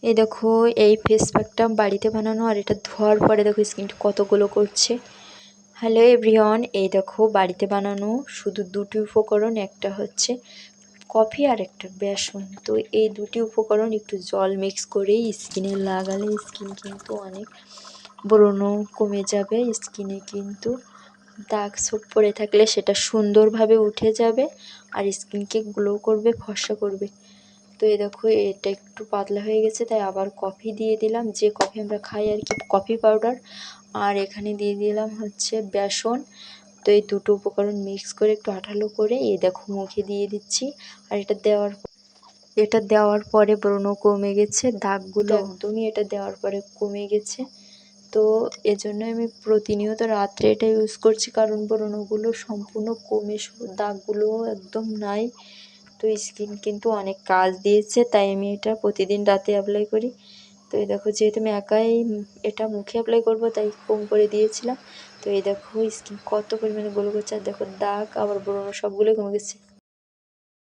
এই দেখো এই ফেস প্যাকটা বাড়িতে বানানো, আর এটা ধোয়ার পরে দেখো স্কিনটা কত গ্লো করছে। হ্যালো এভরিওয়ান, এই দেখো বাড়িতে বানানো শুধু দুটি উপকরণ, একটা হচ্ছে কফি আর একটা বেসন। তো এই দুটি উপকরণ একটু জল মিক্স করেই স্কিনে লাগালে স্কিন কিন্তু অনেক ব্রণ কমে যাবে, স্কিনে কিন্তু দাগ ছোপ পড়ে থাকলে সেটা সুন্দরভাবে উঠে যাবে আর স্কিনকে গ্লো করবে, ফর্সা করবে। তো এই দেখো এটা একটু পাতলা হয়ে গেছে, তাই আবার কফি দিয়ে দিলাম, যে কফি আমরা খাই আর কি, কফি পাউডার। আর এখানে দিয়ে দিলাম হচ্ছে বেসন। তো এই দুটো উপকরণ মিক্স করে একটু আঠালো করে এই দেখো মুখে দিয়ে দিচ্ছি। আর এটা দেওয়ার পরে ব্রণ কমে গেছে, দাগগুলো একদমই এটা দেওয়ার পরে কমে গেছে। তো এজন্য আমি প্রতিনিয়ত রাত্রে এটা ইউজ করছি, কারণ ব্রণগুলো সম্পূর্ণ কমে দাগগুলো একদম নাই। তো স্কিন কিন্তু অনেক কাজ দিয়েছে, তাই আমি এটা প্রতিদিন রাতে অ্যাপ্লাই করি। তো এই দেখো যেহেতু আমি একাই এটা মুখে অ্যাপ্লাই করবো তাই কম করে দিয়েছিলাম। তো এই দেখো স্কিন কত পরিমাণে গ্লো করছে, আর দেখো দাগ আবার ব্রণ সবগুলোই কমে গেছে।